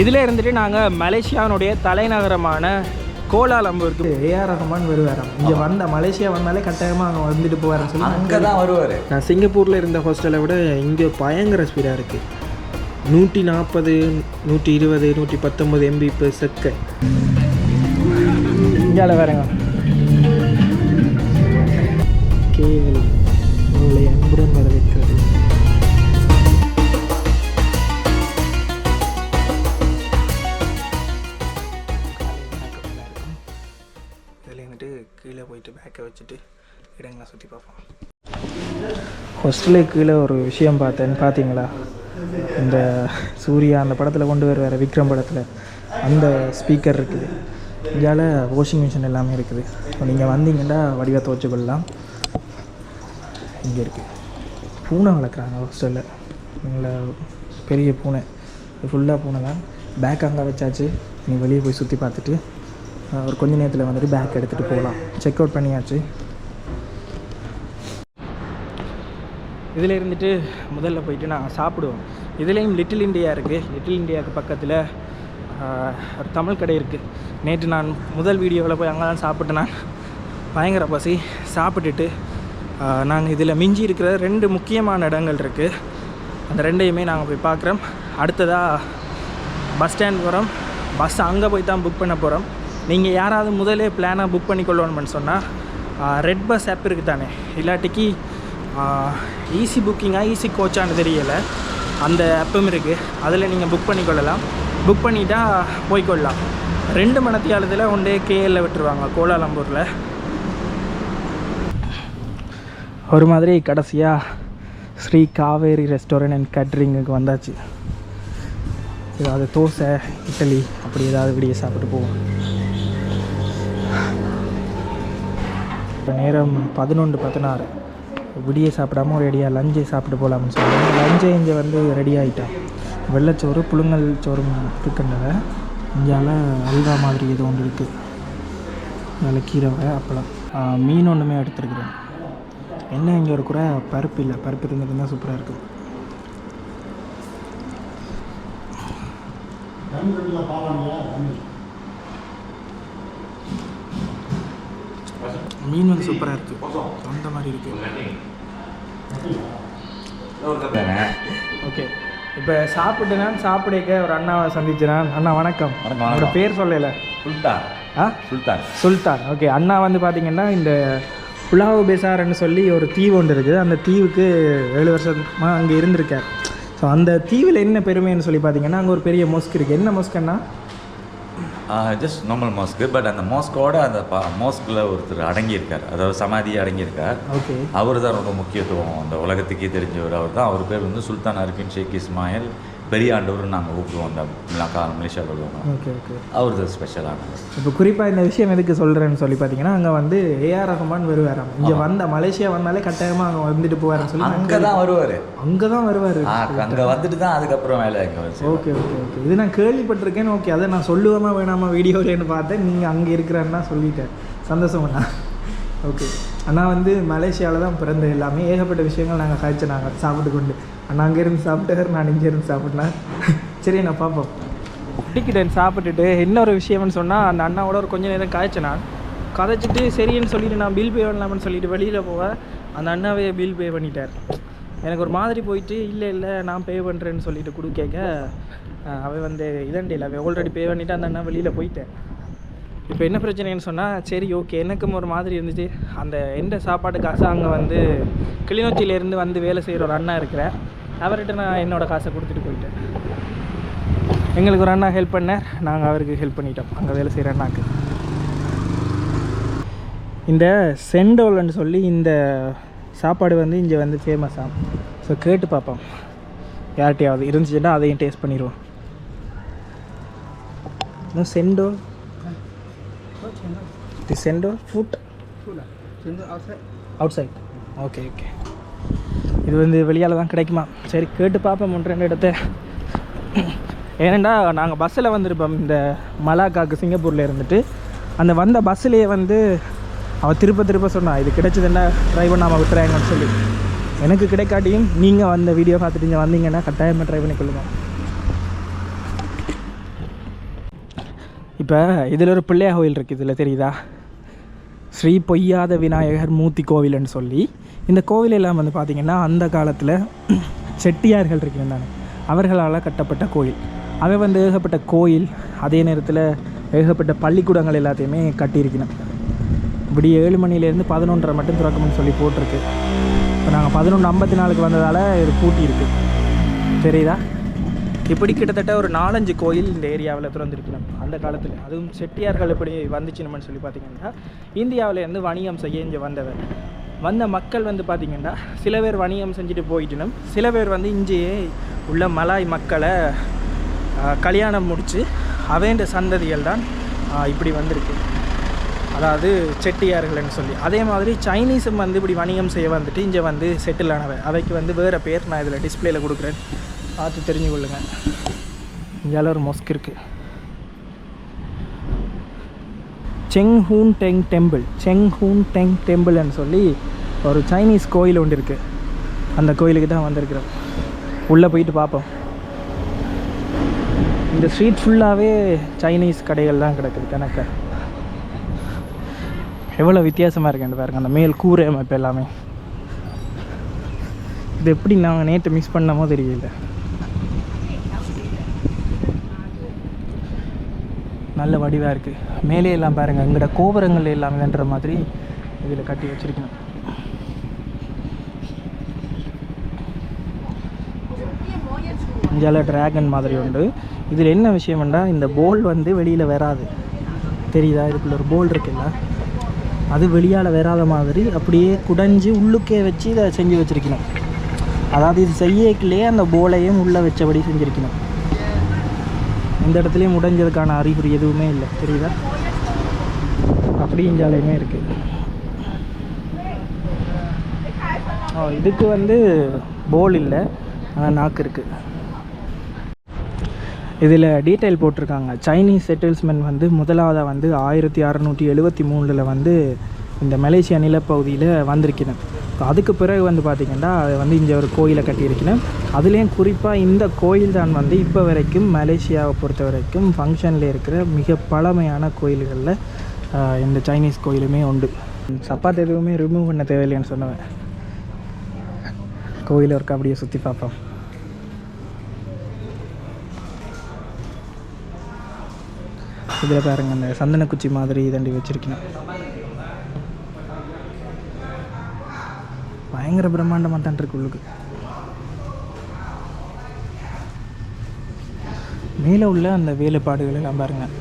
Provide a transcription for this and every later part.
இதில் இருந்துட்டு நாங்கள் மலேசியாவுடைய தலைநகரமான கோலாலம்பூருக்கு ஏஆர் ரஹ்மான் வருவாராம். இங்கே வந்த மலேசியா வந்தாலே கட்டாயமாக அங்கே வந்துட்டு போவார்னு சொல்லி அங்கே தான் வருவார். நான் சிங்கப்பூரில் இருந்த ஹாஸ்டலை விட இங்கே பயங்கர ஸ்பீடாக இருக்குது. 140, 120, 119 MB per second. இங்கே வேறங்க கேவல் உங்களை அன்புடன் வரவேற்கிறது. இதில் வந்துட்டு கீழே போயிட்டு பேக்கை வச்சுட்டு இடங்களாம் சுற்றி பார்ப்போம். ஹாஸ்டலுக்கு கீழே ஒரு விஷயம் பார்த்தீங்களா? இந்த சூர்யா அந்த படத்தில் கொண்டு வருவார், விக்ரம் படத்தில், அந்த ஸ்பீக்கர் இருக்குது. இதால் வாஷிங் மிஷின் எல்லாமே இருக்குது. நீங்கள் வந்தீங்கன்னா வடிவத்தை துவச்சிக்கொள்ளலாம். இங்கே இருக்குது. பூனை வளர்க்குறாங்க ஹாஸ்டலில். எங்களை பெரிய பூனை, ஃபுல்லாக பூனை தான். பேக் அங்கே வச்சாச்சு. நீ வெளியே போய் சுற்றி பார்த்துட்டு ஒரு கொஞ்ச நேரத்தில் வந்துட்டு பேக் எடுத்துகிட்டு போகலாம். செக் அவுட் பண்ணியாச்சு. இதில் இருந்துட்டு முதல்ல போயிட்டு நாங்கள் சாப்பிடுவோம். இதுலேயும் லிட்டில் இண்டியா இருக்குது. லிட்டில் இண்டியாவுக்கு பக்கத்தில் ஒரு தமிழ் கடை இருக்குது. நேற்று நான் முதல் வீடியோவில் போய் அங்கே தான் சாப்பிட்டேன். நான் பயங்கர பசி. சாப்பிட்டுட்டு நாங்கள் இதில் மிஞ்சி இருக்கிற 2 முக்கியமான இடங்கள் இருக்குது. அந்த 2ஐயுமே நாங்கள் போய் பார்க்குறோம். அடுத்ததாக பஸ் ஸ்டாண்ட் போகிறோம். பஸ் அங்கே போய் தான் புக் பண்ண போகிறோம். நீங்கள் யாராவது முதலே பிளானாக புக் பண்ணிக்கொள்ளணும்னு சொன்னால் ரெட் பஸ் ஆப் இருக்குது தானே, இல்லாட்டிக்கு ஈஸி புக்கிங்காக ஈஸி கோச்சான்னு தெரியலை, அந்த ஆப்பும் இருக்குது. அதில் நீங்கள் புக் பண்ணிக்கொள்ளலாம். புக் பண்ணிட்டா போய்க்கொள்ளலாம். 2 மணித்தியாலத்தில் ஒன்றே கேஎல்ல விட்டுருவாங்க கோலாலம்பூரில். ஒரு மாதிரி கடைசியாக ஸ்ரீ காவேரி ரெஸ்டாரண்ட் அண்ட் கேட்ரிங்குக்கு வந்தாச்சு. ஏதாவது தோசை, இட்லி அப்படி ஏதாவது விடிய சாப்பிட்டு போவோம். இப்போ நேரம் 11:16. விடிய சாப்பிடாமல் ஒரு ரெடியாக லஞ்சை சாப்பிட்டு போகலாம்னு சொல்லுவாங்க. லஞ்சை இங்கே வந்து ரெடி ஆகிட்டேன். வெள்ளைச்சோறு, புழுங்கல் சோறும் இருக்குன்றத. இங்கால அல்வா மாதிரி ஏதோ ஒன்று இருக்குது. அதில் கீரை வகை, அப்பளம், மீன் ஒன்றுமே எடுத்துருக்குறேன். என்ன இங்கே ஒரு குறை பருப்பு இல்லை. பருப்பு இருந்துருந்தால் சூப்பராக இருக்கும். மீன் வந்து சூப்பராக இருக்குது. அந்த மாதிரி இருக்குது. ஓகே, இப்போ சாப்பிடுக்க ஒரு அண்ணாவை சந்திச்சினான். அண்ணா வணக்கம். அவரோட பேர் சொல்லலை. சுல்தான். ஓகே, அண்ணா வந்து பார்த்தீங்கன்னா இந்த புலாவு பேசாரன்னு சொல்லி ஒரு தீவு ஒன்று இருக்குது. அந்த தீவுக்கு 7 வருஷமாக அங்கே இருந்திருக்கார். ஸோ அந்த தீவில் என்ன பெருமைன்னு சொல்லி பார்த்தீங்கன்னா அங்கே ஒரு பெரிய மோஸ்க் இருக்குது. என்ன மோஸ்க்குன்னா ஜஸ்ட் நார்மல் மாஸ்க்கு. பட் அந்த மாஸ்கோட அந்த மாஸ்கில் ஒருத்தர் அடங்கியிருக்கார், அதாவது சமாதியை அடங்கியிருக்கார். ஓகே, அவர் தான் ரொம்ப முக்கியத்துவம் அந்த உலகத்துக்கே தெரிஞ்சவர். அவர் தான். அவர் பேர் வந்து சுல்தான் அரிஃபின் ஷேக் இஸ்மாயில் பெரிய ஆண்டவர் நாங்கள் கூப்பிடுவோம் அந்த மலேசியாவில் உள்ளவங்க. ஓகே ஓகே, அவர் தான் ஸ்பெஷலானவர். இப்போ குறிப்பாக இந்த விஷயம் எதுக்கு சொல்கிறேன்னு சொல்லி பார்த்தீங்கன்னா அங்கே வந்து ஏஆர் ரஹ்மான் வருவாராம். இங்கே வந்த மலேசியா வந்தாலே கட்டாயமாக அங்கே வந்துட்டு போவார்னு சொல்லி அங்கே தான் வருவார். அங்கே வந்துட்டு தான் அதுக்கப்புறம் வேலை இங்கே வச்சு. ஓகே ஓகே ஓகே, இது நான் கேள்விப்பட்டிருக்கேன். ஓகே, அதை நான் சொல்லுவேமா வேணாமா வீடியோலேன்னு பார்த்தேன். நீங்கள் அங்கே இருக்கிறேன்னா சொல்லிட்டேன். சந்தோஷம்ண்ணா. ஓகே, அண்ணா வந்து மலேசியாவில் தான் பிறந்த. எல்லாமே ஏகப்பட்ட விஷயங்கள் நாங்கள் காய்ச்சி நாங்கள் சாப்பிட்டு கொண்டு. அண்ணா அங்கேருந்து சாப்பிட்டார், நான் இங்கேருந்து சாப்பிட்னேன். சரி, நான் பார்ப்போம். டிக்கெட் சாப்பிட்டுட்டு இன்னொரு விஷயம்னு சொன்னால் அந்த அண்ணாவோட ஒரு கொஞ்சம் நேரம் காய்ச்சினான். கதைச்சிட்டு சரின்னு சொல்லிட்டு நான் பில் பே பண்ணலாம்னு சொல்லிட்டு வெளியில் போவேன். அந்த அண்ணாவே பில் பே பண்ணிட்டார். எனக்கு ஒரு மாதிரி போயிட்டு இல்லை நான் பே பண்ணுறேன்னு சொல்லிட்டு கேட்க அவன் வந்து இதண்டியில் அவன் ஆல்ரெடி பே பண்ணிவிட்டு அந்த அண்ணா வெளியில் போயிட்டேன். இப்போ என்ன பிரச்சனைன்னு சொன்னால் சரி ஓகே, எனக்கும் ஒரு மாதிரி இருந்துச்சு. அந்த எந்த சாப்பாடு காசை அங்கே வந்து கிளிநொச்சியிலேருந்து வந்து வேலை செய்கிற ஒரு அண்ணா இருக்கிறார். அவர்கிட்ட நான் என்னோடய காசை கொடுத்துட்டு போயிட்டேன். எங்களுக்கு ஒரு அண்ணா ஹெல்ப் பண்ணார், நாங்கள் அவருக்கு ஹெல்ப் பண்ணிட்டோம் அங்கே வேலை செய்கிற அண்ணாக்கு. இந்த செண்டோல்னு சொல்லி இந்த சாப்பாடு வந்து இங்கே வந்து ஃபேமஸாக. ஸோ கேட்டு பார்ப்போம், யார்கிட்டையாவது இருந்துச்சுன்னா அதையும் டேஸ்ட் பண்ணிடுவோம். Cendol The sender food outside. Okay okay, இது வந்து வெளியால் தான் கிடைக்குமா? சரி கேட்டு பார்ப்போம் 1-2 இடத்த. ஏனெண்டா நாங்கள் பஸ்ஸில் வந்துருப்போம் இந்த மலாக்காக்கு சிங்கப்பூரில் இருந்துட்டு. அந்த வந்த பஸ்ஸிலேயே வந்து அவள் திருப்ப சொன்னான் இது கிடைச்சதுன்னா ட்ரை பண்ணாமல் விட்டுறாங்கன்னு சொல்லி. எனக்கு கிடைக்காட்டியும் நீங்கள் வந்த வீடியோ பார்த்துட்டு இங்கே வந்தீங்கன்னா கட்டாயமாக ட்ரை பண்ணிக்கொள்ளுங்க. இப்போ இதில் ஒரு பிள்ளையார் கோயில் இருக்குது, இதில் தெரியுதா? ஸ்ரீ பொய்யாத விநாயகர் மூர்த்தி கோவில்னு சொல்லி. இந்த கோவில் எல்லாம் வந்து பார்த்திங்கன்னா அந்த காலத்தில் செட்டியார்கள் இருக்கிறாங்க, அவர்களால் கட்டப்பட்ட கோயில். அவை வந்து ஏகப்பட்ட கோயில், அதே நேரத்தில் ஏகப்பட்ட பள்ளிக்கூடங்கள் எல்லாத்தையுமே கட்டியிருக்கணும். இப்படி 7 மணிலேருந்து 11:30 மட்டும் திறக்கும்னு சொல்லி போட்டிருக்கு. இப்போ நாங்கள் 11:54 வந்ததால் இது பூட்டி இருக்குது, தெரியுதா? இப்படி கிட்டத்தட்ட ஒரு 4-5 கோயில் இந்த ஏரியாவில் திறந்துருக்கணும் அந்த காலத்தில். அதுவும் செட்டியார்கள் எப்படி வந்துச்சுன்னு சொல்லி பார்த்திங்கன்னா, இந்தியாவிலேருந்து வணிகம் செய்ய இங்கே வந்த மக்கள் வந்து பார்த்திங்கன்னா சில பேர் வணிகம் செஞ்சுட்டு போயிட்டணும், சில பேர் வந்து இங்கேயே உள்ள மலாய் மக்களை கல்யாணம் முடித்து அவேண்ட சந்ததிகள் தான் இப்படி வந்திருக்கு, அதாவது செட்டியார்கள்னு சொல்லி. அதே மாதிரி சைனீஸும் வந்து இப்படி வணிகம் செய்ய வந்துட்டு இங்கே வந்து செட்டில் ஆனவை. அவைக்கு வந்து வேறு பேர் நான் இதில் டிஸ்பிளேயில் கொடுக்குறேன், பார்த்து தெரிஞ்சு கொள்ளுங்கள். இங்கேயால ஒரு மொஸ்க் இருக்குது, செங் ஹூன் டெங் டெம்பிள்னு சொல்லி ஒரு சைனீஸ் கோயில் ஒன்று இருக்குது. அந்த கோயிலுக்கு தான் வந்திருக்கிறோம். உள்ளே போயிட்டு பார்ப்போம். இந்த ஸ்ட்ரீட் ஃபுல்லாகவே சைனீஸ் கடைகள் தான் கிடக்குது கணக்க. எவ்வளோ வித்தியாசமாக இருக்குன்னு பாருங்கள், அந்த மேல் கூரை அமைப்பு எல்லாமே. இது எப்படி நாங்கள் நேற்று மிஸ் பண்ணமோ தெரியல. நல்ல வடிவாக இருக்குது. மேலே எல்லாம் பாருங்கள், எங்களோட கோபுரங்கள் எல்லாமேன்ற மாதிரி இதில் கட்டி வச்சுருக்கணும். இந்தியாவில் ட்ராகன் மாதிரி உண்டு. இதில் என்ன விஷயம்னா, இந்த போல் வந்து வெளியில் வராது, தெரியுதா? இதுக்குள்ள ஒரு போல் இருக்குல்ல, அது வெளியால் வராத மாதிரி அப்படியே குடைஞ்சி உள்ளுக்கே வச்சு இதை செஞ்சு வச்சுருக்கணும். அதாவது இது செய்யக்குள்ளே அந்த போலையும் உள்ளே வச்சபடி செஞ்சுருக்கணும். இந்த இடத்துலையும் உடைஞ்சதுக்கான அறிகுறி எதுவுமே இல்லை, தெரியுதா? அப்படி இஞ்சாலையுமே இருக்குது. இதுக்கு வந்து போல் இல்லை, ஆனால் நாக்கு இருக்குது. இதில் டீட்டெயில் போட்டிருக்காங்க. சைனீஸ் செட்டில்ஸ்மெண்ட் வந்து முதலாவதாக வந்து 1673 வந்து இந்த மலேசியா நிலப்பகுதியில் வந்திருக்கணும். அதுக்கு பிறகு வந்து பார்த்திங்கன்னா அது வந்து இங்கே ஒரு கோயிலை கட்டியிருக்கணும். அதுலேயும் குறிப்பாக இந்த கோயில் தான் வந்து இப்போ வரைக்கும் மலேசியாவை பொறுத்த வரைக்கும் ஃபங்க்ஷனில் இருக்கிற மிக பழமையான கோயில்களில் இந்த சைனீஸ் கோயிலுமே உண்டு. சப்பாத்து எதுவுமே ரிமூவ் பண்ண தேவையில்லைன்னு சொன்னவன். கோயிலை இருக்க அப்படியே சுற்றி பார்ப்போம். இதில் பாருங்க, அந்த சந்தனக்குச்சி மாதிரி தண்டி வச்சுருக்கணும். பயங்கர பிரம்மாண்டமாக தான் இருக்கு உள்ளுக்கு. மேலே உள்ள அந்த வேலைப்பாடுகள் எல்லாம் பாருங்கள்,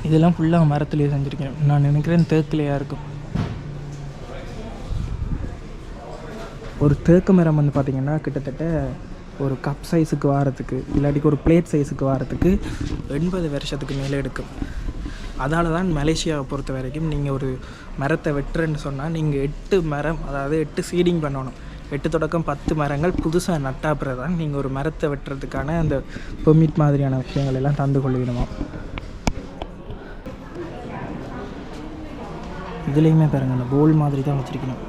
இதெல்லாம் ஃபுல்லாக மரத்துலேயே செஞ்சுருக்கேன். நான் நினைக்கிறேன் தேக்கிலையாக இருக்கும். ஒரு தேக்கு மரம் வந்து பார்த்திங்கன்னா கிட்டத்தட்ட ஒரு கப் சைஸுக்கு வாரத்துக்கு, இல்லாட்டிக்கு ஒரு பிளேட் சைஸுக்கு வாரத்துக்கு 80 வருஷத்துக்கு மேலே எடுக்கும். அதால் தான் மலேசியாவை பொறுத்த வரைக்கும் நீங்கள் ஒரு மரத்தை வெட்டுறேன்னு சொன்னால் நீங்கள் 8 மரம், அதாவது 8 சீடிங் பண்ணணும். 8 தொடக்கம் 10 மரங்கள் புதுசாக நட்டாப்புறது தான் நீங்கள் ஒரு மரத்தை வெட்டுறதுக்கான அந்த பெர்மிட் மாதிரியான விஷயங்கள் எல்லாம் தந்து கொள்ளிடணுமா. இதுலேயுமே பாருங்கள், அந்த போல் மாதிரி தான் வச்சுருக்கணும்.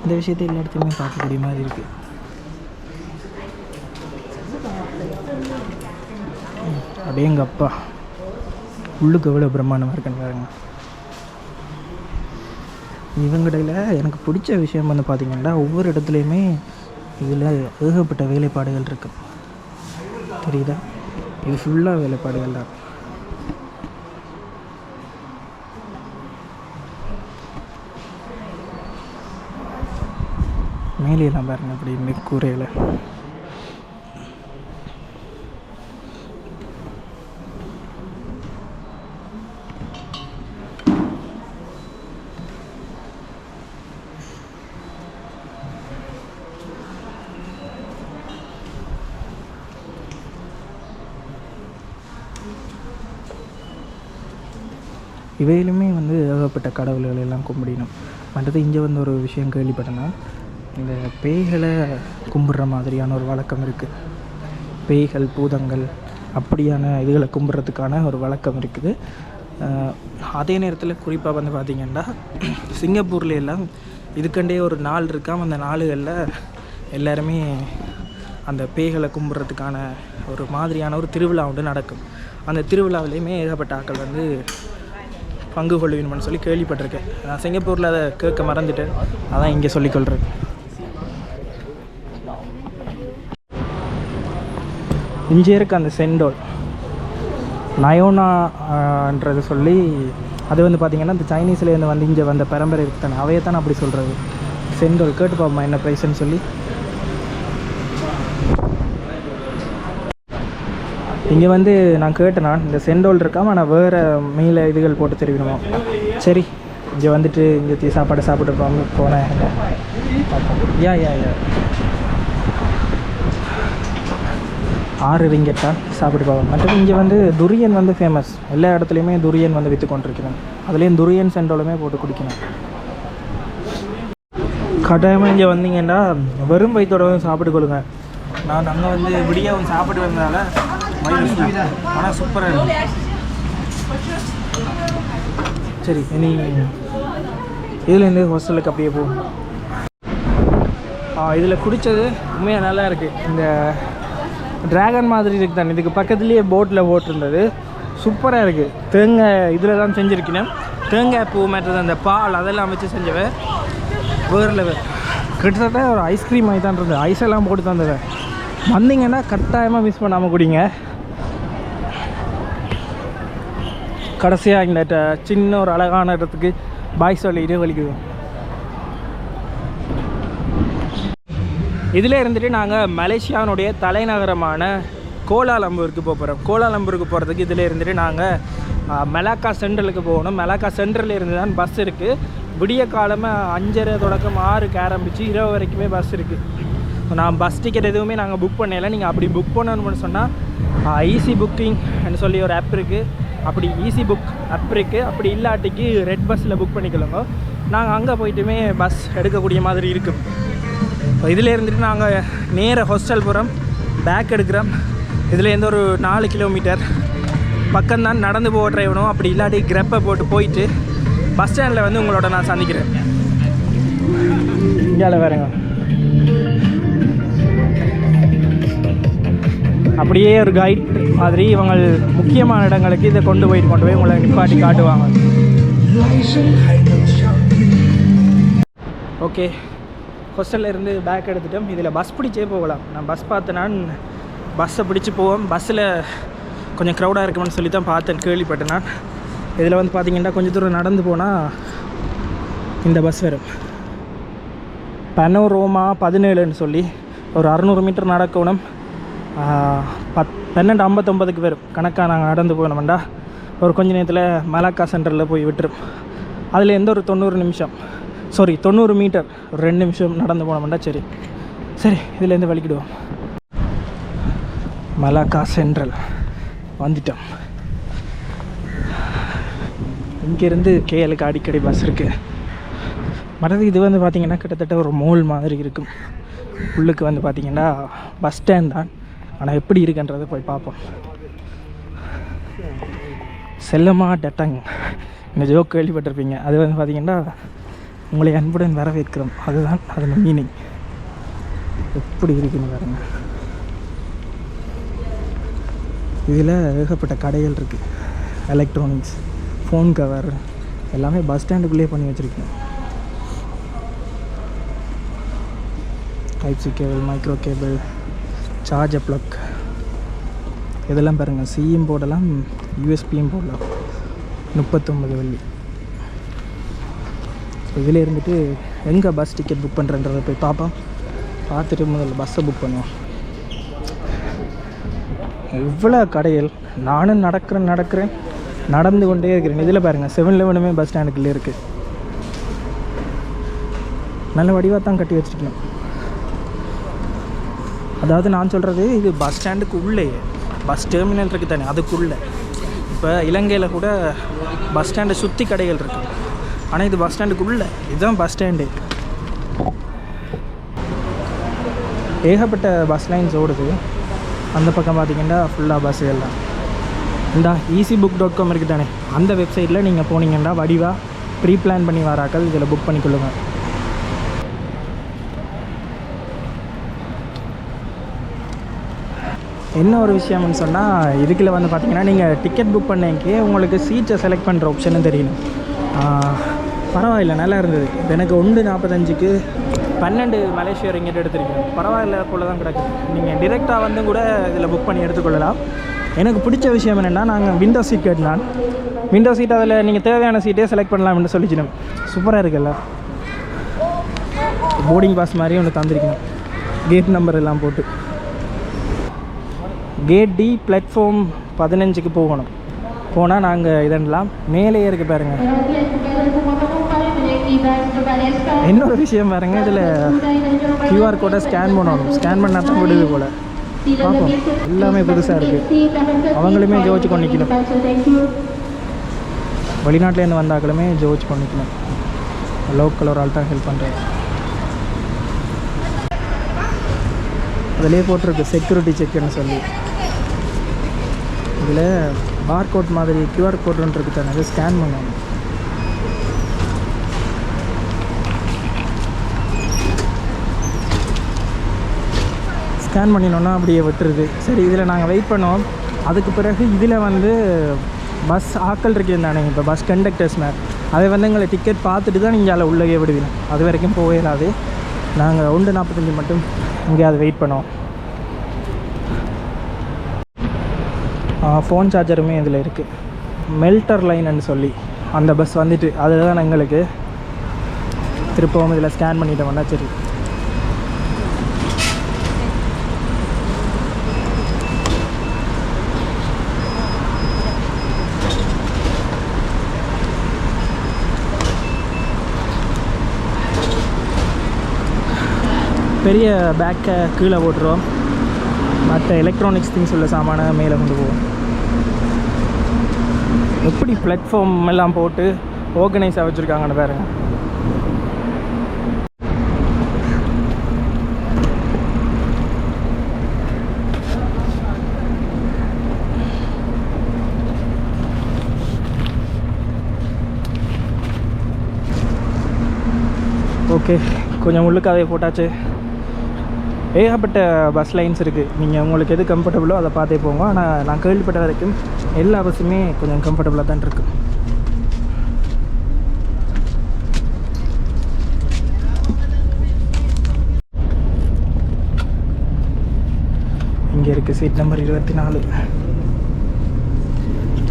இந்த விஷயத்தை எல்லா இடத்துலையுமே பார்க்கக்கூடிய மாதிரி இருக்குது. அப்படியே எங்கள் அப்பா உள்ளுக்கு எவ்வளோ பிரம்மாண்டமாக இருக்குன்னு பாருங்க. இவங்கடையில் எனக்கு பிடிச்ச விஷயம் வந்து பார்த்திங்கன்னா, ஒவ்வொரு இடத்துலையுமே இதில் ஏகப்பட்ட வேலைப்பாடுகள் இருக்குது, தெரியுதா? இது ஃபுல்லாக வேலைப்பாடுகள் தான். மேலையெல்லாம் பாருங்கள், அப்படி இந்த கூரையில் இவையிலுமே வந்து ஏகப்பட்ட கடவுள்கள் எல்லாம் கும்பிடணும். மற்றது இங்கே வந்து ஒரு விஷயம் கேள்விப்பட்டேன்னா, இந்த பேய்களை கும்பிட்ற மாதிரியான ஒரு வழக்கம் இருக்குது. பேய்கள், பூதங்கள் அப்படியான இதுகளை கும்பிட்றதுக்கான ஒரு வழக்கம் இருக்குது. அதே நேரத்தில் குறிப்பாக வந்து பார்த்திங்கன்னா, சிங்கப்பூரில் எல்லாம் இதுக்கண்டே ஒரு நாள் இருக்காமல், அந்த நாளுகளில் எல்லாருமே அந்த பேய்களை கும்பிட்றதுக்கான ஒரு மாதிரியான ஒரு திருவிழா ஒன்று நடக்கும். அந்த திருவிழாவிலையுமே ஏகப்பட்ட ஆட்கள் வந்து பங்கு கொள்ளுவேணும்னு சொல்லி கேள்விப்பட்டிருக்கேன். நான் சிங்கப்பூரில் அதை கேட்க மறந்துட்டேன், அதான் இங்கே சொல்லிக்கொள்கிறேன். இங்கே இருக்க அந்த செண்டோல் நயோனான்றது சொல்லி அது வந்து பார்த்திங்கன்னா இந்த சைனீஸ்லேருந்து வந்து இங்கே வந்த பரம்பரை இருக்கு தானே, அவையை தானே அப்படி சொல்கிறது. செண்டோல் கேட்டு பார்ப்போமா என்ன ப்ரைஸ்ன்னு சொல்லி. இங்கே வந்து நான் கேட்டேனா இந்த செண்டோல் இருக்காமல் நான் வேறு மீள இதுகள் போட்டு தெரிவிக்கணுமா. சரி இங்கே வந்துட்டு இங்கே சாப்பாடு சாப்பிட்டு போனேன். யா 6 ரிங்கெட் தான் சாப்பிட்டு போவோம். மற்றது இங்கே வந்து துரியன் வந்து ஃபேமஸ், எல்லா இடத்துலையுமே துரியன் வந்து விற்று கொண்டிருக்கணும். அதுலேயும் துரியன் செண்டோலுமே போட்டு குடிக்கணும். கட்டாயமாக இங்கே வந்தீங்கன்னா வெறும் வயிற்றோட வந்து சாப்பிட்டு கொள்ளுங்க. நான் அங்கே வந்து விடியாவும் சாப்பிட்டு வந்ததால் ஆனால் சூப்பராக இருக்கும். சரி இனி இதுலேருந்து ஹாஸ்டலுக்கு அப்படியே போகும். இதில் குடித்தது உண்மையாக நல்லா இருக்குது. இந்த ட்ராகன் மாதிரி இருக்குது தானே, இதுக்கு பக்கத்துலேயே போட்டில் போட்டிருந்தது, சூப்பராக இருக்குது. தேங்காய் இதில் தான் செஞ்சுருக்கேன். தேங்காய் பூ மற்றது அந்த பால் அதெல்லாம் வச்சு செஞ்சவன் வேறு லெவல். கிட்டத்தட்ட ஒரு ஐஸ்கிரீம் மாதிரி தான் இருந்தது, ஐஸெல்லாம் போட்டு தந்தது. வந்தீங்கன்னா கட்டாயமாக மிஸ் பண்ணாமல் குடிங்க. கடைசியாக இந்த சின்ன ஒரு அழகான இடத்துக்கு பாய் சொல்லிட்டு வலிக்குது. இதில் இருந்துட்டு நாங்கள் மலேசியாவினுடைய தலைநகரமான கோலாலம்பூருக்கு போகிறோம். கோலாலம்பூருக்கு போகிறதுக்கு இதில் இருந்துட்டு நாங்கள் மெலாக்கா சென்ட்ரலுக்கு போகணும். மெலாக்கா சென்ட்ரலில் இருந்து தான் பஸ் இருக்குது. விடிய காலமாக 5:30 தொடக்கம் 6க்கு ஆரம்பித்து இரவு வரைக்குமே பஸ் இருக்குது. நான் பஸ் டிக்கெட் எதுவுமே நாங்கள் புக் பண்ணல. நீங்கள் அப்படி புக் பண்ணணும்னு சொன்னால் ஈஸி புக்கிங்னு சொல்லி ஒரு ஆப் இருக்குது. அப்படி ஈஸி புக் ஆப் இருக்குது. அப்படி இல்லாட்டிக்கு ரெட் பஸ்ஸில் புக் பண்ணிக்கலாங்க. நாங்கள் அங்கே போய்ட்டுமே பஸ் எடுக்கக்கூடிய மாதிரி இருக்கும். இதில் இருந்துட்டு நாங்கள் நேர ஹாஸ்டல் போகிறோம், பேக் எடுக்கிறோம். இதில் எந்த ஒரு 4 கிலோமீட்டர் பக்கம்தான் நடந்து போக ட்ரை பண்ணணும். அப்படி இல்லாட்டி கிரெப்பை போட்டு போயிட்டு பஸ் ஸ்டாண்டில் வந்து உங்களோட நான் சந்திக்கிறேன். இந்தியாவில் வேறுங்க அப்படியே ஒரு கைட் மாதிரி இவங்க முக்கியமான இடங்களுக்கு இதை கொண்டு போய் உங்களை நிப்பாட்டி காட்டுவாங்க. ஓகே, ஹாஸ்டலில் இருந்து பேக் எடுத்துட்டோம். இதில் பஸ் பிடிச்சே போகலாம். நான் பஸ் பார்த்தேன்னா பஸ்ஸை பிடிச்சி போவோம். பஸ்ஸில் கொஞ்சம் க்ரௌடாக இருக்குமென்னு சொல்லி தான் பார்த்தேன், கேள்விப்பட்டேன் நான். இதில் வந்து பார்த்திங்கன்னா கொஞ்சம் தூரம் நடந்து போனால் இந்த பஸ் வரும். பனோரோமா 17ன்னு சொல்லி ஒரு 600 மீட்டர் நடக்கணும். 12:59க்கு வரும். கணக்காக நாங்கள் நடந்து போனோம்டா ஒரு கொஞ்ச நேரத்தில் மலாக்கா சென்டரில் போய் விட்டுரும். அதில் எந்த ஒரு 90 மீட்டர் ஒரு 2 நிமிஷம் நடந்து போனோம்டா. சரி இதுலேருந்து வலிக்கிடுவோம். மலாக்கா சென்ட்ரல் வந்துட்டோம். இங்கேருந்து கேஎலுக்கு அடிக்கடி பஸ் இருக்குது. மற்றது இது வந்து பார்த்திங்கன்னா கிட்டத்தட்ட ஒரு மோல் மாதிரி இருக்கும். உள்ளுக்கு வந்து பார்த்திங்கன்னா பஸ் ஸ்டாண்ட் தான், ஆனால் எப்படி இருக்குன்றதை போய் பார்ப்போம். செல்லமா டட்டங் இந்த ஜோக் கேள்விப்பட்டிருப்பீங்க. அது வந்து பார்த்திங்கன்னா உங்களை அன்புடன் வரவேற்கிறோம், அதுதான் அதன் மீனிங். எப்படி இருக்குன்னு பாருங்க. இதில் ஏகப்பட்ட கடைகள் இருக்குது. எலக்ட்ரானிக்ஸ், ஃபோன் கவர் எல்லாமே பஸ் ஸ்டாண்டுக்குள்ளேயே பண்ணி வச்சுருக்கேன். Type C cable, micro cable, charger plug இதெல்லாம் பாருங்கள். சியும் போடலாம், யூஎஸ்பியும் போடலாம். 39 வெள்ளி. ஸோ இதில் இருந்துட்டு எங்கே பஸ் டிக்கெட் புக் பண்ணுறன்றதை போய் பார்ப்போம். பார்த்துட்டு முதல்ல பஸ்ஸை புக் பண்ணுவோம். இவ்வளோ கடைகள், நானும் நடக்கிறேன் நடந்து கொண்டே இருக்கிறேன். இதில் பாருங்கள் 7-Eleven பஸ் ஸ்டாண்டுக்குள்ளே இருக்குது. நல்ல வடிவாக தான் கட்டி வச்சுருக்கணும். அதாவது நான் சொல்கிறது இது பஸ் ஸ்டாண்டுக்கு உள்ளேயே, பஸ் டெர்மினல் இருக்குது தானே அதுக்குள்ளே. இப்போ இலங்கையில் கூட பஸ் ஸ்டாண்டை சுற்றி கடைகள் இருக்குது, ஆனால் இது பஸ் ஸ்டாண்டுக்கு உள்ளே. இதுதான் பஸ் ஸ்டாண்டு. ஏகப்பட்ட பஸ் லைன்ஸ் ஓடுது. அந்த பக்கம் பார்த்திங்கன்னா ஃபுல்லாக பஸ்ஸுகள் தான். இந்த easybook.com இருக்குது தானே, அந்த வெப்சைட்டில் நீங்கள் போனீங்கன்னா வடிவாக ப்ரீ பிளான் பண்ணி வராக்கள் இதில் புக் பண்ணிக்கொள்ளுங்க. என்ன ஒரு விஷயம்னு சொன்னால் இதுக்குள்ள வந்து பார்த்தீங்கன்னா நீங்கள் டிக்கெட் புக் பண்ணிக்கே உங்களுக்கு சீட்டை செலக்ட் பண்ணுற ஆப்ஷனும் தெரியணும். பரவாயில்ல, நல்லா இருந்தது. எனக்கு 1:45க்கு 12 மலேசியா ரிங்கெட் எடுத்திருக்கேன். பரவாயில்ல போல தான் கிடக்கு. நீங்கள் டிரெக்டாக வந்து கூட இதில் புக் பண்ணி எடுத்துக்கொள்ளலாம். எனக்கு பிடிச்ச விஷயம் என்னென்னா, நாங்கள் விண்டோ சீட் கேட்டலாம். விண்டோ சீட் அதில் நீங்கள் தேவையான சீட்டே செலக்ட் பண்ணலாம்னு சொல்லிச்சிடும். சூப்பராக இருக்குல்ல. போர்டிங் பாஸ் மாதிரி ஒன்று தந்திருக்கணும், கேட் நம்பர் எல்லாம் போட்டு. கேட் டி பிளாட்ஃபார்ம் 15க்கு போகணும். போனால் நாங்கள் இதெல்லாம் மேலே இருக்க பாருங்கள். இன்னொரு விஷயம் பாருங்கள், இதில் QR கோடை ஸ்கேன் பண்ணணும். ஸ்கேன் பண்ணால் தான் விடுது போல். பார்ப்போம், எல்லாமே புதுசாக இருக்குது. அவங்களுமே ஜோதிச்சு கொண்டிக்கணும். வெளிநாட்டிலேருந்து வந்தாக்களுமே ஜோதிச்சு கொண்டிக்கணும். லோக்கல் ஒரு ஆள் தான் ஹெல்ப் பண்ணுறேன். அதிலே போட்டிருக்கு செக்யூரிட்டி செக்குன்னு சொல்லி. இதில் பார்கோட் மாதிரி QR கோடுன்னு இருக்குது தானே, அதை ஸ்கேன் பண்ணணும். ஸ்கேன் பண்ணினோன்னா அப்படியே விட்டுருது. சரி, இதில் நாங்கள் வெயிட் பண்ணோம். அதுக்கு பிறகு இதில் வந்து பஸ் ஆக்கள் இருக்குது தானே, இப்போ பஸ் கண்டக்டர்ஸ் மேம், அதை வந்து எங்களை டிக்கெட் பார்த்துட்டு தான் நீங்கள் அதில் உள்ளே விடுவீங்க. அது வரைக்கும் போயிடாது. நாங்கள் 1:45 மட்டும் இங்கே அதை வெயிட் பண்ணோம். ஃபோன் சார்ஜருமே இதில் இருக்குது. மெல்டர் லைன்னு சொல்லி அந்த பஸ் வந்துட்டு அதுதான் எங்களுக்கு. திருப்பவும் இதில் ஸ்கேன் பண்ணிட்டோம்னா சரி. பெரிய பேக்கை கீழே போட்டுருவோம். மற்ற எலக்ட்ரானிக்ஸ் திங்ஸ் உள்ள சாமான மேலே கொண்டு போவோம். எப்படி பிளாட்ஃபார்ம் எல்லாம் போட்டு ஆர்கனைஸாக வச்சுருக்காங்கன்னு பாருங்க. ஓகே, கொஞ்சம் உள்ளுக்காவே போட்டாச்சு. ஏகப்பட்ட பஸ் லைன்ஸ் இருக்குது. நீங்கள் உங்களுக்கு எது கம்ஃபர்டபுளோ அதை பார்த்தே போங்க. ஆனால் நான் கேள்விப்பட்ட வரைக்கும் எல்லா பஸ்ஸுமே கொஞ்சம் கம்ஃபர்டபுளாக தான் இருக்குது. இங்கே இருக்குது சீட் நம்பர் 24.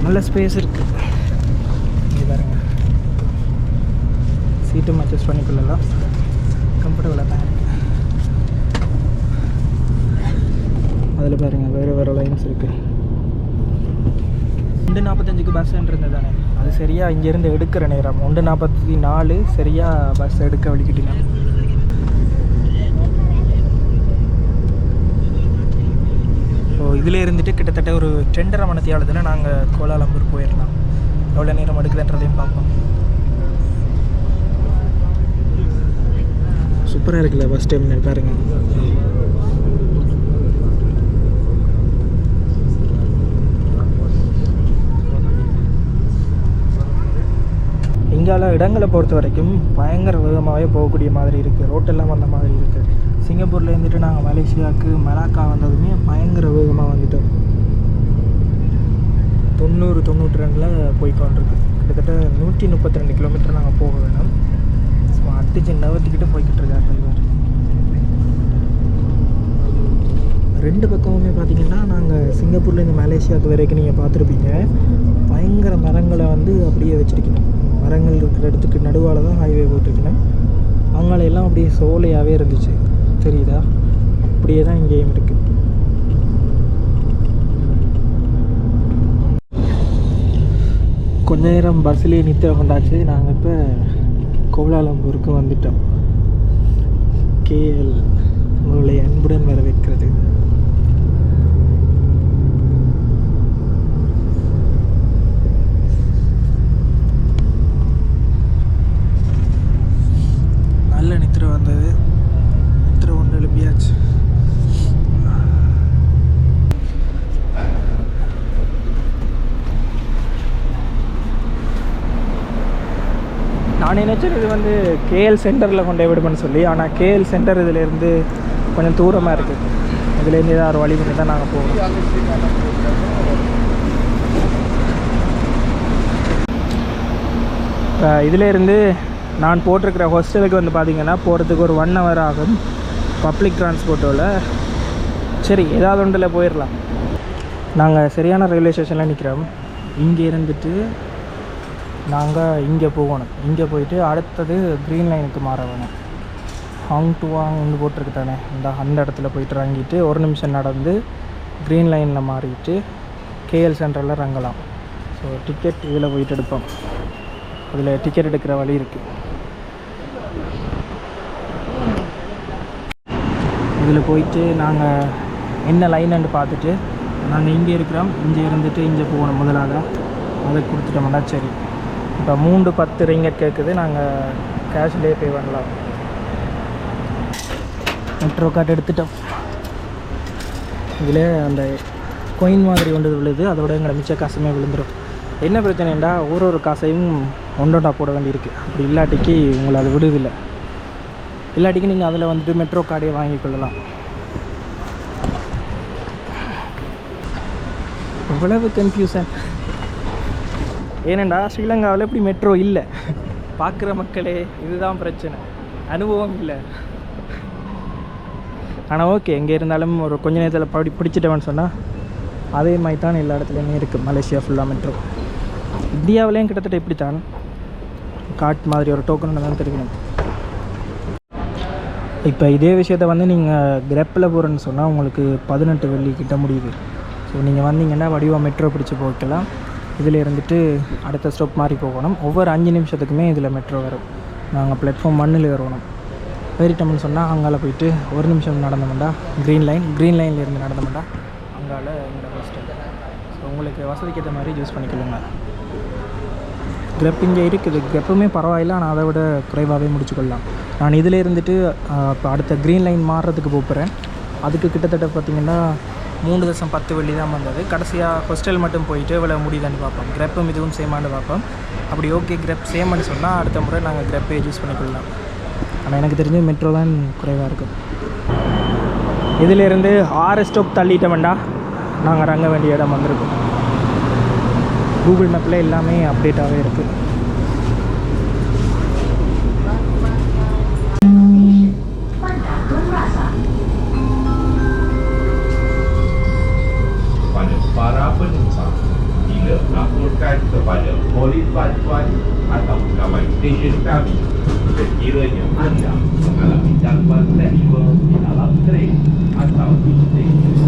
நல்ல ஸ்பேஸ் இருக்குது. இங்கே பாருங்கள், சீட்டும் அட்ஜஸ்ட் பண்ணிக்கொள்ளலாம். கம்ஃபர்டபுளாக தான் இருக்குது. அதில் பாருங்கள், வேறு வேறு லைன்ஸ் இருக்குது. 1:45க்கு பஸ்ஸுன்னு இருந்தது தானே, அது சரியாக இங்கேருந்து எடுக்கிற நேரம் 1:44 சரியாக பஸ் எடுக்க வலிக்கிட்டீங்க. ஸோ இதில் இருந்துட்டு கிட்டத்தட்ட ஒரு 2.5 மணி நேரத்தில் நாங்கள் கோலாலம்பூர் போயிடலாம். எவ்வளோ நேரம் எடுக்குதுன்றதையும் பார்ப்போம். சூப்பராக இருக்குல்ல பஸ் டெர்மினல் பாருங்கள். இங்கால இடங்களை பொறுத்த வரைக்கும் பயங்கர வேகமாகவே போகக்கூடிய மாதிரி இருக்குது. ரோட்டெல்லாம் வந்த மாதிரி இருக்குது. சிங்கப்பூரில் இருந்துட்டு நாங்கள் மலேசியாவுக்கு மலாக்கா வந்ததுமே பயங்கர வேகமாக வந்துட்டோம். 90-92 போய்க்கொண்டிருக்கு. கிட்டத்தட்ட 132 கிலோமீட்டர் நாங்கள் போக வேணும். ஸோ அடிச்சு நவர்த்திக்கிட்டு போய்கிட்டு இருக்கார் டிரைவர். ரெண்டு பக்கமுமே பார்த்திங்கன்னா நாங்கள் சிங்கப்பூர்லேருந்து மலேசியாவுக்கு வரைக்கும் நீங்கள் பார்த்துருப்பீங்க, பயங்கர மரங்களை வந்து அப்படியே வச்சுருக்கணும். மரங்கள் இருக்கிற இடத்துக்கு நடுவால் தான் ஹைவே போட்டிருக்கணும். அவங்களெல்லாம் அப்படியே சோலையாகவே இருந்துச்சு, தெரியுதா? அப்படியே தான் இங்கேயும் இருக்குது. கொஞ்ச நேரம் பஸ்லேயே நிறுத்த கொண்டாச்சு. நாங்கள் இப்போ கோலாலம்பூருக்கு வந்துட்டோம். KL உங்களை அன்புடன் வரவேற்கிறது. நல்ல நித்திரை வந்தது. நித்திரை ஒன்று எழுப்பியாச்சு. நான் நினச்சேன் இது வந்து KL சென்டரில் கொண்டு விடுமென்னு சொல்லி. ஆனால் KL சென்டர் இதிலேருந்து கொஞ்சம் தூரமாக இருக்குது. இதுலேருந்து ஏதாவது ஒரு வழி பண்ணி தான் நாங்கள் போவோம். இதிலேருந்து நான் போட்டிருக்கிற ஹாஸ்டலுக்கு வந்து பார்த்திங்கன்னா போகிறதுக்கு ஒரு 1 hour ஆகும் பப்ளிக் டிரான்ஸ்போர்ட்டோவில். சரி, ஏதாவது ஒன்றில் போயிடலாம். நாங்கள் சரியான ரயில்வே ஸ்டேஷனில் நிற்கிறோம். இங்கே இருந்துட்டு நாங்கள் இங்கே போகணும். இங்கே போயிட்டு அடுத்தது க்ரீன் லைனுக்கு மாற வேணும். ஹாங் டுவாங்னு போட்டிருக்கு தானே, அந்த இடத்துல போயிட்டு இறங்கிட்டு 1 நிமிஷம் நடந்து க்ரீன் லைனில் மாறிட்டு கேஎல் சென்டரில் இறங்கலாம். ஸோ டிக்கெட் இதில் போயிட்டு எடுப்போம். அதில் டிக்கெட் எடுக்கிற வழி இருக்குது. இதில் போயிட்டு நாங்கள் என்ன லைன்னு பார்த்துட்டு நாங்கள் இங்கே இருக்கிறோம். இங்கே இருந்துட்டு இங்கே போகணும். முதலாக அதை கொடுத்துட்டோம்னா சரி. இப்போ 3:10 ரிங்கட் கேட்குது. நாங்கள் கேஷ்லேயே பே பண்ணலாம். மெட்ரோ கார்டு எடுத்துட்டோம். இதில் அந்த கொயின் மாதிரி ஒன்று விழுது. அதோட எங்களை மிச்ச காசுமே விழுந்துடும். என்ன பிரச்சனைண்டா ஒரு காசையும் ஒன்றோட்டா போட வேண்டியிருக்கு. அப்படி இல்லாட்டிக்கு உங்களை அது விடுதில்லை. இல்லாட்டிக்கு நீங்கள் அதில் வந்துட்டு மெட்ரோ கார்டே வாங்கிக்கொள்ளலாம். இவ்வளவு கன்ஃபியூஷன் ஏனெண்டா ஸ்ரீலங்காவில் இப்படி மெட்ரோ இல்லை. பார்க்குற மக்களே இதுதான் பிரச்சனை, அனுபவம் இல்லை. ஆனால் ஓகே, எங்கே இருந்தாலும் ஒரு கொஞ்ச நேரத்தில் பிடிச்சிட்டவன்னு சொன்னால் அதே மாதிரி தான் எல்லா இடத்துலையுமே இருக்குது. மலேசியா ஃபுல்லாக மெட்ரோ. இந்தியாவிலேயும் கிட்டத்தட்ட இப்படி தான் கார்ட் மாதிரி ஒரு டோக்கன் தான் தெரிவிக்கணும். இப்போ இதே விஷயத்த வந்து நீங்கள் கிரெப்பில் போகிறேன்னு சொன்னால் உங்களுக்கு 18 வெள்ளி கிட்ட முடியுது. ஸோ நீங்கள் வந்தீங்கன்னா வடிவாக மெட்ரோ பிடிச்சி போய்க்கலாம். இதில் இருந்துட்டு அடுத்த ஸ்டாப் மாதிரி போகணும். ஒவ்வொரு 5 நிமிஷத்துக்குமே இதில் மெட்ரோ வரும். நாங்கள் பிளாட்ஃபார்ம் 1 ஏறணும். ஏறிட்டோம்னு சொன்னால் அங்கால போயிட்டு 1 நிமிஷம் நடந்தோம்டா க்ரீன் லைனில் இருந்து நடந்தோம்டா அங்கால எங்களோட பஸ் ஸ்டாண்ட். ஸோ உங்களுக்கு வசதிக்கு ஏற்ற மாதிரி யூஸ் பண்ணிக்கொள்ளுங்க. கிரெப் இங்கே இருக்குது. கிரெப்புமே பரவாயில்ல, ஆனால் அதை விட குறைவாகவே முடிச்சுக்கொள்ளலாம். நான் இதில் இருந்துட்டு இப்போ அடுத்த க்ரீன் லைன் மாறுறதுக்கு போகிறேன். அதுக்கு கிட்டத்தட்ட பார்த்திங்கன்னா 3.10 வெள்ளி தான் வந்தது. கடைசியாக ஹாஸ்டல் மட்டும் போயிட்டு இவ்வளோ முடியுதான்னு பார்ப்போம். கிரெப்பும் இதுவும் சேமானு பார்ப்போம். அப்படி ஓகே கிரெப் சேம்னு சொன்னால் அடுத்த முறை நாங்கள் கிரெப்பே யூஸ் பண்ணிக்கொள்ளலாம். ஆனால் எனக்கு தெரிஞ்சு மெட்ரோ தான் குறைவாக இருக்கும். இதிலேருந்து 6 ஸ்டாப் தள்ளிட்டோம்டா நாங்கள் இறங்க வேண்டிய இடம் வந்திருக்கோம். கூகுள் மேப்பில் எல்லாமே அப்டேட்டாகவே இருக்குது. Para penumpang bila melaporkan kepada polis bantuan atau pegawai stesen kami sekiranya anda mengalami gangguan seksual di dalam tren atau di stesen.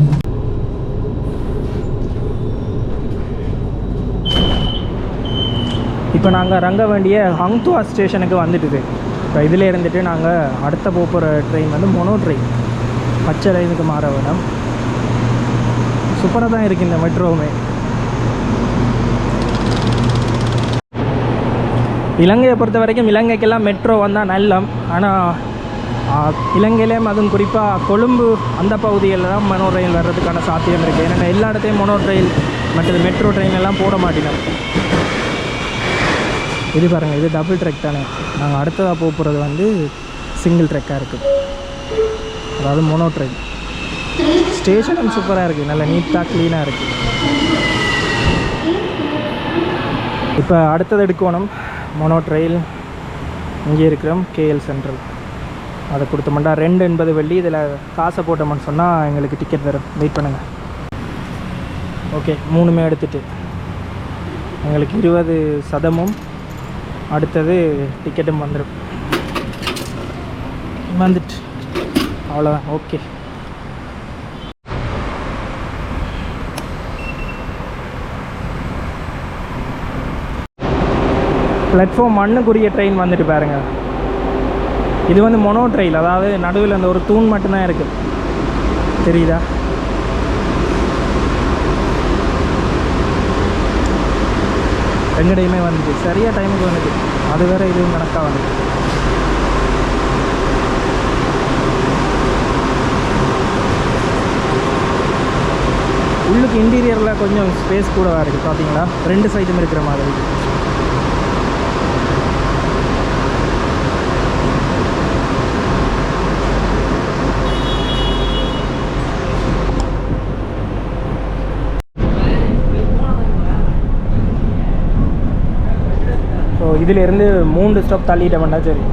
இப்போ நாங்கள் இறங்க வேண்டிய ஹங்துவா ஸ்டேஷனுக்கு வந்துட்டுது. இப்போ இதில் இருந்துட்டு நாங்கள் அடுத்த போகிற ட்ரெயின் வந்து மொனோ ட்ரெயின் பச்சை லைனுக்கு மாற வேணும். சூப்பராக தான் இருக்குது இந்த மெட்ரோவுமே. இலங்கையை பொறுத்த வரைக்கும் இலங்கைக்கெல்லாம் மெட்ரோ வந்தால் நல்லம். ஆனால் இலங்கையிலேயும் அதுவும் குறிப்பாக கொழும்பு அந்த பகுதிகளில் தான் மொனோ ரயில் வர்றதுக்கான சாத்தியம் இருக்குது. ஏன்னா எல்லா இடத்தையும் மொனோ ரயில் மற்றது மெட்ரோ ட்ரெயின் எல்லாம் போட மாட்டேங்க. இது பாருங்கள், இது டபுள் ட்ரெக் தானே. நாங்கள் அடுத்ததாக போகிறது வந்து சிங்கிள் ட்ரெக்காக இருக்குது, அதாவது மொனோ ட்ரெயின். ஸ்டேஷனும் சூப்பராக இருக்குது, நல்லா நீட்டாக க்ளீனாக இருக்குது. இப்போ அடுத்தது எடுக்கணும் மொனோ ட்ரெயில். இங்கே இருக்கிறோம் கேஎல் சென்ட்ரல். அதை கொடுத்தோம்னா 2.80 வெள்ளி. இதில் காசை போட்டோம்னு சொன்னால் எங்களுக்கு டிக்கெட் வரும். வெயிட் பண்ணுங்கள். ஓகே, 3மே எடுத்துகிட்டு எங்களுக்கு 20% அடுத்தது டிக்கெட்டும் வந்துடும். வந்துட்டு அவ்வளோதான். ஓகே, பிளாட்ஃபார்ம் 1க்குரிய ட்ரெயின் வந்துட்டு பாருங்கள். இது வந்து மொனோ ட்ரெயில், அதாவது நடுவில் அந்த ஒரு தூண் மட்டும்தான் இருக்குது, தெரியுதா? ரெண்டு வந்துட்டு சரியாக டைமுக்கு வந்துட்டு. அது வேறு இதுவும் கணக்காக வந்துட்டு. உள்ளுக்கு இன்டீரியரில் கொஞ்சம் ஸ்பேஸ் கூடவாக இருக்குது பார்த்தீங்களா, 2 சைடும் இருக்கிற மாதிரி. இதிலேருந்து 3 ஸ்டாப் தள்ளிட்டோம்னா சரி.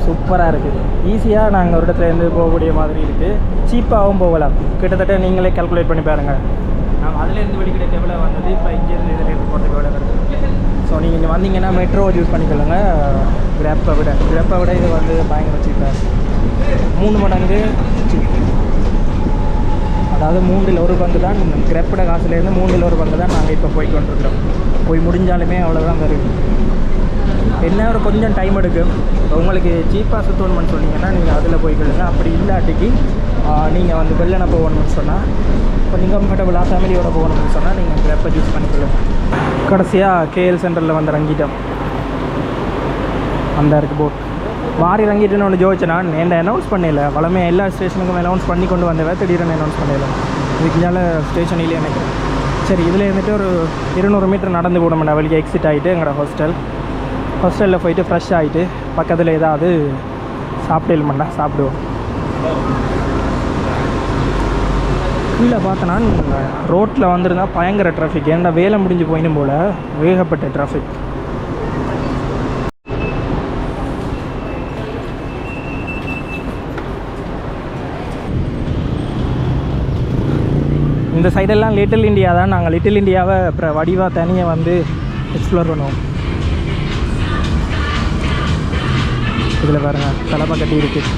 சூப்பராக இருக்குது. ஈஸியாக நாங்கள் ஒரு இடத்துலேருந்து போகக்கூடிய மாதிரி இருக்குது. சீப்பாகவும் போகலாம். கிட்டத்தட்ட நீங்களே கால்குலேட் பண்ணி பாருங்கள். நாங்கள் அதுலேருந்து வெளிக்கிட்ட எவ்வளோ வந்தது, இப்போ இங்கேருந்து இதுலேருந்து போகிறதுக்கு எவ்வளோ வருது. ஸோ நீங்கள் இங்கே வந்தீங்கன்னா மெட்ரோ யூஸ் பண்ணிக்கொள்ளுங்க. கிராப்பை விட இது வந்து பயங்கர சீப்பாக 3 மடங்கு சீப். அதாவது 1/3 பங்கு தான் கிராப்போட காசுலேருந்து 1/3 பங்கு தான் நாங்கள் இப்போ போய் கொண்டிருக்கிறோம். போய் முடிஞ்சாலுமே அவ்வளோதான் வருது. என்ன ஒரு கொஞ்சம் டைம் எடுக்கும். உங்களுக்கு சீப்பாக சுற்றணும்னு சொன்னீங்கன்னா நீங்கள் அதில் போய்க்கொள்ளுங்க. அப்படி இல்லாட்டிக்கு நீங்கள் வந்து வெள்ளனை போகணும்னு சொன்னால் கொஞ்சம் கம்ஃபர்டபுளாக ஃபேமிலியோடு போகணும்னு சொன்னால் நீங்கள் கிராப்பை யூஸ் பண்ணிக்கொள்ளுங்க. கடைசியாக KL சென்டரில் வந்து இறங்கிட்டோம். அந்த இருக்குது போட் மாறி இறங்கிட்டுன்னு ஒன்று ஜோதிச்சு. நான் என்ன அனௌன்ஸ் பண்ணல. வளமே எல்லா ஸ்டேஷனுக்கும் அனௌன்ஸ் பண்ணி கொண்டு வந்தவன் திடீர்னு அனௌன்ஸ் பண்ணல. இதுக்கு மேலே ஸ்டேஷனிலே நினைக்கிறேன். சரி, இதில் இருந்துட்டு ஒரு 200 மீட்டர் நடந்து கூட மாட்டேன். வெளியே எக்ஸிட் ஆகிட்டு எங்களோட ஹாஸ்டலில் போயிட்டு ஃப்ரெஷ் ஆகிட்டு பக்கத்தில் ஏதாவது சாப்பிடலுமாண்டா சாப்பிடுவோம். கீழே பார்த்தனா ரோட்டில் வந்துருந்தா பயங்கர டிராஃபிக். ஏன்னா வேலை முடிஞ்சு போயிடும் போல் வேகப்பட்ட டிராஃபிக். இந்த சைடெல்லாம் லிட்டில் இந்தியா தான். நாங்கள் லிட்டில் இந்தியாவை அப்புறம் வடிவாக தனியாக வந்து எக்ஸ்ப்ளோர் பண்ணுவோம். இதில் பாருங்கள் தலப்பா கட்டி இருக்குது.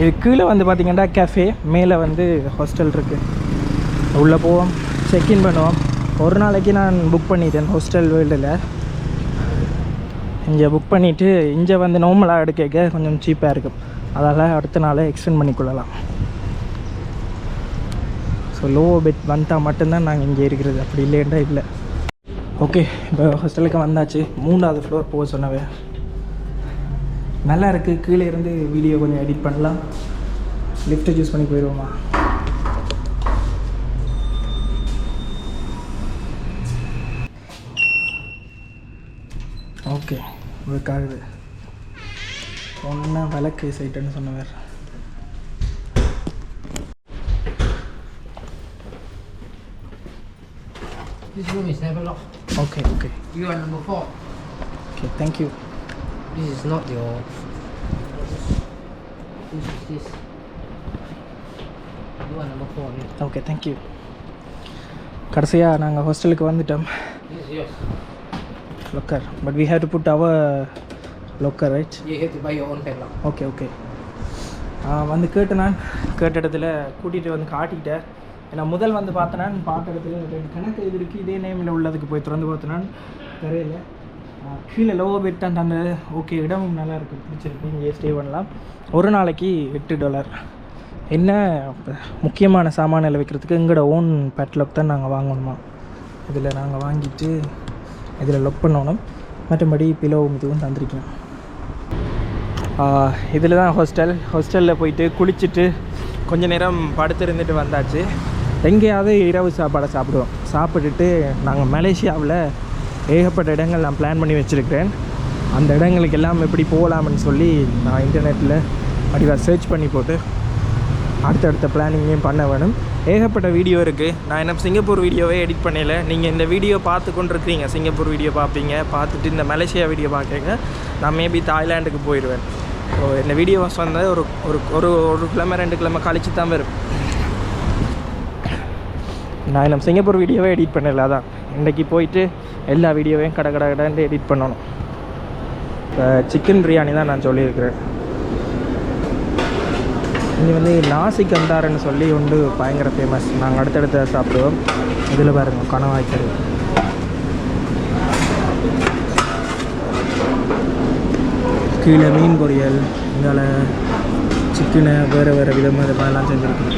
இது கீழே வந்து பார்த்திங்கன்னா கேஃபே, மேலே வந்து ஹாஸ்டல் இருக்குது. உள்ளே போவோம், செக்இன் பண்ணுவோம். ஒரு நாளைக்கு நான் புக் பண்ணிட்டேன் ஹாஸ்டல் வேர்ல்டில். இங்கே புக் பண்ணிவிட்டு இங்கே வந்து நார்மலாக எடுக்க கொஞ்சம் சீப்பாக இருக்கும். அதால் அடுத்த நாளே எக்ஸ்டெண்ட் பண்ணிக்கொள்ளலாம். ஸோ லோ பெட் வந்தால் மட்டும்தான் நாங்கள் இங்கே இருக்கிறது. அப்படி இல்லைன்றா இல்லை. ஓகே, இப்போ ஹாஸ்டலுக்கு வந்தாச்சு. 3வது ஃப்ளோர் போக சொன்னவே நல்லா இருக்குது. கீழே இருந்து வீடியோ கொஞ்சம் எடிட் பண்ணலாம். லிஃப்ட்டை யூஸ் பண்ணி போயிடுவோமா? ஓகே, ஒர்க் ஆகுது. ஒன்றா விளக்கு சைட்டுன்னு சொன்னவர். This room is never locked. Okay. You are number 4. Okay, thank you. This is not your. This is this. You are number 4. Yeah. Okay, thank you. கடைசியாக நாங்கள் ஹாஸ்டலுக்கு வந்துட்டோம். This is yours. Locker, but we have to put our locker, right? You have to buy your own padlock. Okay. வந்து கேட்ட இடத்துல கூட்டிகிட்டு வந்து காட்டிக்கிட்டேன். ஏன்னா முதல் வந்து பார்த்த இடத்துல 2 கணக்கு இது இருக்குது. இதே நேமில் உள்ளதுக்கு போய் திறந்து பார்த்தனான் தெரியல. கீழே லோ பெட் தான் தந்தது. ஓகே, இடமும் நல்லா இருக்குது, பிடிச்சிருக்கு. இங்கே ஸ்டே பண்ணலாம். ஒரு நாளைக்கு $8. என்ன முக்கியமான சாமானில் வைக்கிறதுக்கு எங்களோட ஓன் பேட்லாக் தான் நாங்கள் வாங்கணுமா. இதில் நாங்கள் வாங்கிட்டு இதில் லொக் பண்ணணும். மற்றபடி பிலோவும் இதுவும் தந்திருக்கேன். இதில் தான் ஹாஸ்டலில் போயிட்டு குளிச்சுட்டு கொஞ்ச நேரம் படுத்திருந்துட்டு வந்தாச்சு. எங்கேயாவது இரவு சாப்பாடை சாப்பிட்டுட்டு நாங்கள் மலேசியாவில் ஏகப்பட்ட இடங்கள் நான் பிளான் பண்ணி வச்சுருக்கிறேன். அந்த இடங்களுக்கு எல்லாம் எப்படி போகலாம்னு சொல்லி நான் இன்டர்நெட்டில் அப்படிவாக சர்ச் பண்ணி போட்டு அடுத்தடுத்த பிளானிங்கையும் பண்ண வேணும். ஏகப்பட்ட வீடியோ இருக்குது. நான் என்ன சிங்கப்பூர் வீடியோவே எடிட் பண்ணல. நீங்கள் இந்த வீடியோ பார்த்து கொண்டிருக்கிறீங்க, சிங்கப்பூர் வீடியோ பார்ப்பீங்க. பார்த்துட்டு இந்த மலேசியா வீடியோ பார்க்குறீங்க. நான் மேபி தாய்லாண்டுக்கு போயிடுவேன். ஸோ இந்த வீடியோஸ் வந்து ஒரு ஒரு ஒரு கிழமை 2 கிழமை கழிச்சு தான் வரும். நான் நம்ம சிங்கப்பூர் வீடியோவே எடிட் பண்ணல. அதான் இன்றைக்கி போயிட்டு எல்லா வீடியோவையும் கடை எடிட் பண்ணணும். இப்போ சிக்கன் பிரியாணி தான் நான் சொல்லியிருக்கிறேன். இங்கே வந்து நாசி கந்தாரன்னு சொல்லி ஒன்று பயங்கர ஃபேமஸ். நாங்கள் அடுத்தடுத்த சாப்பிடுவோம். இதில் பாருங்கள் கணவாய்க்கறி. கீழே மீன் பொரியல், இங்கால சிக்கனை வேறு விதமாக இது மாதிரிலாம் செஞ்சுருக்கோம்.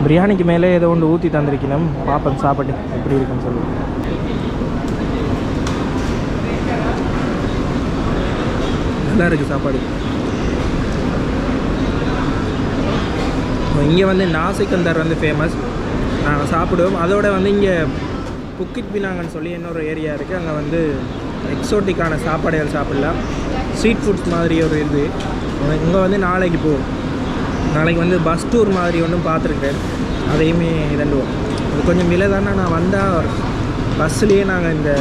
பிரியாணிக்கு மேலே ஏதோ ஒன்று ஊற்றி தந்திருக்கணும். பாப்பன் சாப்பிட்டு எப்படி இருக்குன்னு சொல்லி. நல்லா இருக்குது சாப்பாடு. இங்கே வந்து நாசிகந்தார் வந்து ஃபேமஸ். நாங்கள் சாப்பிடுவோம். அதோட வந்து இங்கே புக்கிட் பினாங்கன்னு சொல்லி இன்னொரு ஏரியா இருக்குது. அங்கே வந்து எக்ஸோட்டிக்கான சாப்பாடுகள் சாப்பிடலாம். ஸ்ட்ரீட் ஃபுட்ஸ் மாதிரி ஒரு இது. இங்கே வந்து நாளைக்கு போவோம். நாளைக்கு வந்து பஸ் டூர் மாதிரி ஒன்றும் பார்த்துருக்கேன், அதையுமே இதண்டுவோம். அது கொஞ்சம் விலை தானே. நான் வந்தால் பஸ்ஸுலேயே நாங்கள் இந்த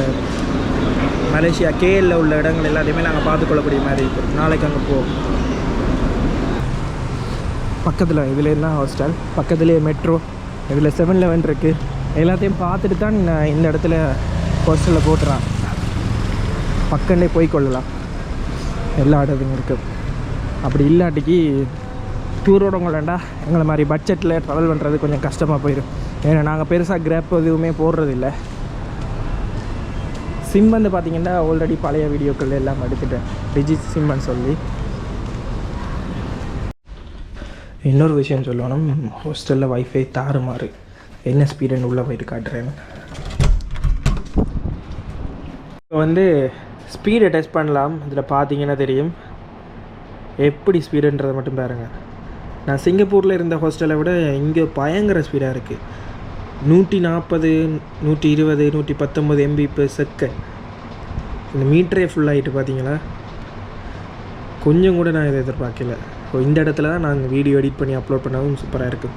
மலேசியா கேஎல்ல உள்ள இடங்கள் எல்லாத்தையுமே நாங்கள் பார்த்துக்கொள்ளக்கூடிய மாதிரி இருக்கும். நாளைக்கு அங்கே போவோம். பக்கத்தில் இதில் என்ன ஹாஸ்டல், பக்கத்துலேயே மெட்ரோ, இதில் 7-Eleven இருக்குது. எல்லாத்தையும் பார்த்துட்டு தான் நான் இந்த இடத்துல ஹாஸ்டலில் போட்டுறான். பக்கம்லே போய்க்கொள்ளலாம், எல்லா இடத்துக்கும் இருக்குது. அப்படி இல்லாட்டிக்கு டூரோடவங்களாண்டா எங்களை மாதிரி பட்ஜெட்டில் ட்ராவல் பண்ணுறது கொஞ்சம் கஷ்டமாக போயிடும். ஏன்னா நாங்கள் பெருசாக கிராப் எதுவுமே போடுறதில்ல. சிம் வந்து பார்த்திங்கன்னா ஆல்ரெடி பழைய வீடியோக்கள் எல்லாம் எடுத்துட்டேன், டிஜிட் சிம்னு சொல்லி. இன்னொரு விஷயம் சொல்லணும், ஹாஸ்டலில் வைஃபை தாறுமாறு. என்ன ஸ்பீடுன்னு உள்ளே போயிட்டு காட்டுறேன். இப்போ வந்து ஸ்பீடை டெஸ்ட் பண்ணலாம். இதில் பார்த்தீங்கன்னா தெரியும் எப்படி ஸ்பீடுன்றதை மட்டும் பாருங்கள். நான் சிங்கப்பூரில் இருந்த ஹாஸ்டலை விட இங்கே பயங்கர ஸ்பீடாக இருக்குது. 140, 120, 119 MB/s. இந்த மீட்டரே ஃபுல்லாகிட்டு பார்த்தீங்களா. கொஞ்சம் கூட நான் இதை எதிர்பார்க்கல. ஸோ இந்த இடத்துல தான் நான் வீடியோ எடிட் பண்ணி அப்லோட் பண்ணவும் சூப்பராக இருக்குது.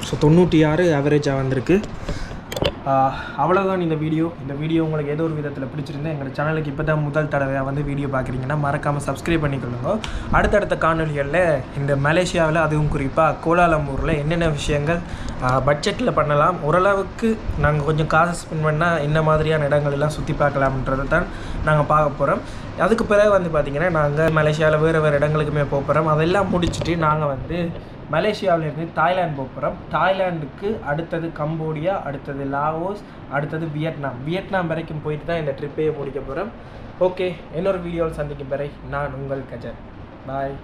ஸோ 96 ஆவரேஜாக வந்திருக்கு. அவ்வளோதான் இந்த வீடியோ உங்களுக்கு ஏதோ ஒரு விதத்தில் பிடிச்சிருந்தா எங்கள் சேனலுக்கு இப்போ தான் முதல் தடவையாக வந்து வீடியோ பார்க்குறீங்கன்னா மறக்காமல் சப்ஸ்கிரைப் பண்ணிக்கொள்ளுங்க. அடுத்தடுத்த காணொலிகளில் இந்த மலேசியாவில், அதுவும் குறிப்பாக கோலாலம்பூரில் என்னென்ன விஷயங்கள் பட்ஜெட்டில் பண்ணலாம், ஓரளவுக்கு நாங்கள் கொஞ்சம் காசு ஸ்பெண்ட் பண்ணால் என்ன மாதிரியான இடங்கள் எல்லாம் சுற்றி பார்க்கலாம்ன்றதை தான் நாங்கள் பார்க்க போகிறோம். அதுக்கு பிறகு வந்து பார்த்திங்கன்னா நாங்கள் மலேசியாவில் வேறு இடங்களுக்குமே போக போகிறோம். அதெல்லாம் முடிச்சுட்டு நாங்கள் வந்து மலேசியாவிலேருந்து தாய்லாந்து போக போகிறோம். தாய்லாந்துக்கு அடுத்தது கம்போடியா, அடுத்தது லாவோஸ், அடுத்தது வியட்நாம் வரைக்கும் போயிட்டு தான் இந்த ட்ரிப்பையே முடிக்க போகிறோம். ஓகே, இன்னொரு வீடியோவில் சந்திக்கும் வரை நான் உங்கள் கஜன். பாய்.